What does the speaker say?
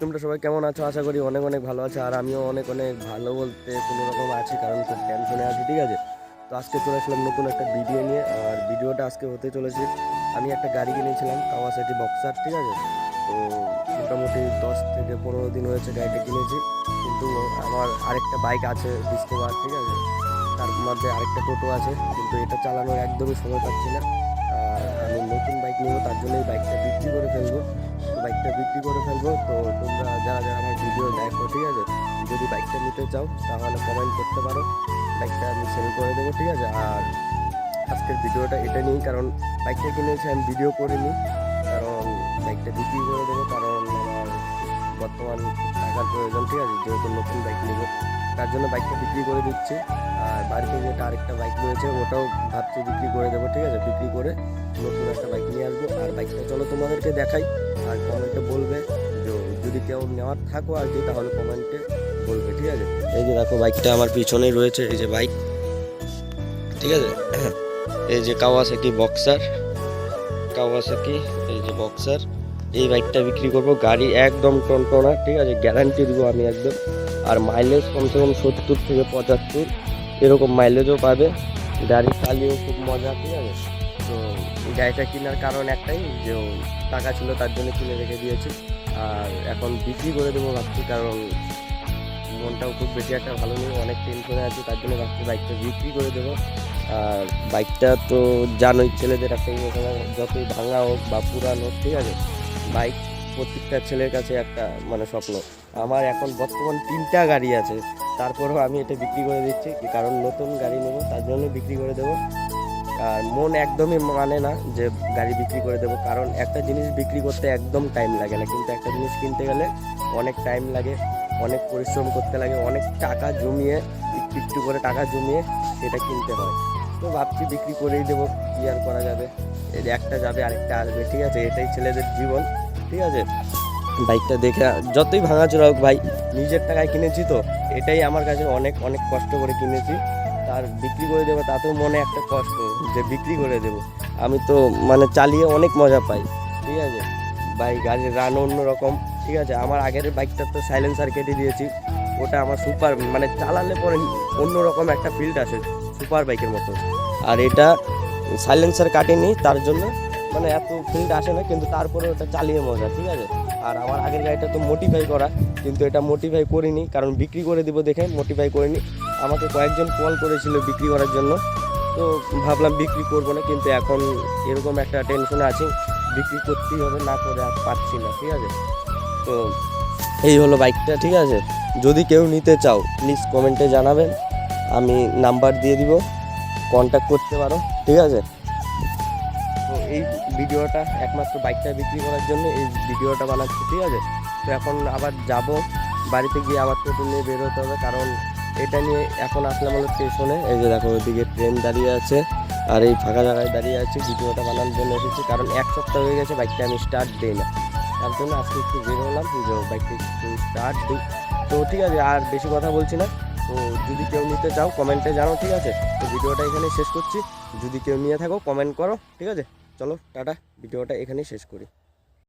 তোমরা সবাই কেমন আছো? আশা করি অনেক অনেক ভালো আছো। আর আমিও অনেক অনেক ভালো বলতে কোনো রকম আছি, কারণ খুব টেনশনে আছি। ঠিক আছে, তো আজকে চলে আসলাম নতুন একটা ভিডিও নিয়ে। আর ভিডিওটা আজকে হতে চলেছে, আমি একটা গাড়ি কিনেছিলাম কাওয়াসাকি বক্সার। ঠিক আছে, তো মোটামুটি 10 থেকে 15 দিন হয়েছে গাড়িটা কিনেছি। কিন্তু আমার আরেকটা বাইক আছে ডিসকভার, ঠিক আছে, তার মধ্যে আরেকটা টোটো আছে, কিন্তু এটা চালানোর একদমই সময় পাচ্ছি না। আর আমি নতুন বাইক নেবো, তার জন্য এই বাইকটা বিক্রি করে ফেলবো। তো বাইকটা বিক্রি করে ফেলবো। তো তোমরা যারা যারা আমার ভিডিও দেখো, ঠিক আছে, যদি বাইকটা নিতে চাও তাহলে কমেন্ট করতে পারো, বাইকটা আমি সেল করে দেবো। ঠিক আছে, আর আজকের ভিডিওটা এটা নিয়েই, কারণ বাইকটা কিনেছি আমি ভিডিও করিনি, কারণ বাইকটা বিক্রি করে দেবো, কারণ আমার বর্তমান টাকার প্রয়োজন। ঠিক আছে, যেহেতু নতুন বাইক নেবো, তার জন্য বাইকটা বিক্রি করে দিচ্ছি। আর বাড়িতে যেটা আরেকটা বাইক রয়েছে ওটাও ভাবছি বিক্রি করে দেবো। ঠিক আছে, বিক্রি করে নতুন একটা বাইক নিয়ে আসবো। আর বাইকটা চলো তোমাদেরকে দেখাই, আর কমেন্টে বলবে যে যদি কেউ নেওয়ার থাকো আর কি, তাহলে কমেন্টে বলবে। ঠিক আছে, এই যে দেখো বাইকটা আমার পিছনেই রয়েছে, এই যে বাইক। ঠিক আছে, এই যে কাওয়াসাকি বক্সার, কাওয়াসাকি, এই যে বক্সার। এই বাইকটা বিক্রি করবো। গাড়ি একদম টনটনা, ঠিক আছে, গ্যারান্টি দিব আমি একদম। আর মাইলেজ কমসে কম 70 থেকে 75 এরকম মাইলেজও পাবে। গাড়ি চালিয়েও খুব মজা। ঠিক আছে, তো গাড়িটা কেনার কারণ একটাই, যে টাকা ছিল তার জন্য কিনে রেখে দিয়েছি। আর এখন বিক্রি করে দেবো ভাবছি, কারণ মনটাও খুব বেশি একটা ভালো নেই, অনেক টেনশনে আছি, তার জন্য ভাবছি বাইকটা বিক্রি করে দেবো। আর বাইকটা তো জানোই, ছেলেদের একটা ইমোশনাল, যতই ভাঙা হোক বা পুরানো হোক, ঠিক আছে, বাইক প্রত্যেকটা ছেলের কাছে একটা মানে স্বপ্ন। আমার এখন বর্তমান 3টা গাড়ি আছে, তারপরেও আমি এটা বিক্রি করে দিচ্ছি, কারণ নতুন গাড়ি নেবো, তার জন্য বিক্রি করে দেবো। আর মন একদমই মানে না যে গাড়ি বিক্রি করে দেবো, কারণ একটা জিনিস বিক্রি করতে একদম টাইম লাগে না, কিন্তু একটা জিনিস কিনতে গেলে অনেক টাইম লাগে, অনেক পরিশ্রম করতে লাগে, অনেক টাকা জমিয়ে, একটু একটু করে টাকা জমিয়ে সেটা কিনতে হয়। তো ভাবছি বিক্রি করেই দেবো, কি আর করা যাবে, এই একটা যাবে আরেকটা আসবে। ঠিক আছে, এটাই ছেলেদের জীবন। ঠিক আছে, বাইকটা দেখে যতই ভাঙাচোরা হোক ভাই, নিজের টাকায় কিনেছি, তো এটাই আমার কাছে অনেক অনেক কষ্ট করে কিনেছি। আর বিক্রি করে দেবো, তাতেও মনে একটা কষ্ট যে বিক্রি করে দেবো। আমি তো মানে চালিয়ে অনেক মজা পাই। ঠিক আছে, বাইক গাড়ির রান অন্যরকম। ঠিক আছে, আমার আগের বাইকটা তো সাইলেন্সার কেটে দিয়েছি, ওটা আমার সুপার, মানে চালালে পরে অন্যরকম একটা ফিল্ড আসে সুপার বাইকের মতো। আর এটা সাইলেন্সার কাটেনি, তার জন্য মানে এত ফিল্ড আসে না, কিন্তু তারপরে ওটা চালিয়ে মজা। ঠিক আছে, আর আমার আগের গাড়িটা তো মডিফাই করা, কিন্তু এটা মডিফাই করিনি, কারণ বিক্রি করে দিব দেখে মডিফাই করিনি। আমাকে কয়েকজন কল করেছিল বিক্রি করার জন্য, তো ভাবলাম বিক্রি করবো না, কিন্তু এখন এরকম একটা টেনশনে আছি, বিক্রি করতেই হবে, না করে আর পাচ্ছি না। ঠিক আছে, তো এই হলো বাইকটা। ঠিক আছে, যদি কেউ নিতে চাও প্লিজ কমেন্টে জানাবেন, আমি নাম্বার দিয়ে দিব, কন্ট্যাক্ট করতে পারো। ঠিক আছে, তো এই ভিডিওটা একমাত্র বাইকটা বিক্রি করার জন্য এই ভিডিওটা বানাচ্ছি। ঠিক আছে, তো এখন আবার যাব, বাড়িতে গিয়ে আবার টোটো নিয়ে বের হতে হবে, কারণ এটা নিয়ে এখন আসলাম হলো স্টেশনে। এই যে দেখো ওইদিকে ট্রেন দাঁড়িয়ে আছে, আর এই ফাঁকা জায়গায় দাঁড়িয়ে আছি, ভিডিওটা বানানোর জন্য এসেছি, কারণ 1 সপ্তাহ হয়ে গেছে বাইকটা আমি স্টার্ট দিই না, তার জন্য আজকে একটু বের হলাম যে বাইকটা একটু স্টার্ট দিই। তো ঠিক আছে, আর বেশি কথা বলছি না, তো যদি কেউ নিতে চাও কমেন্টে জানাও। ঠিক আছে, তো ভিডিওটা এখানে শেষ করছি, যদি কেউ নিয়ে থাকো কমেন্ট করো। ঠিক আছে, চলো টাটা, ভিডিওটা এখানেই শেষ করি।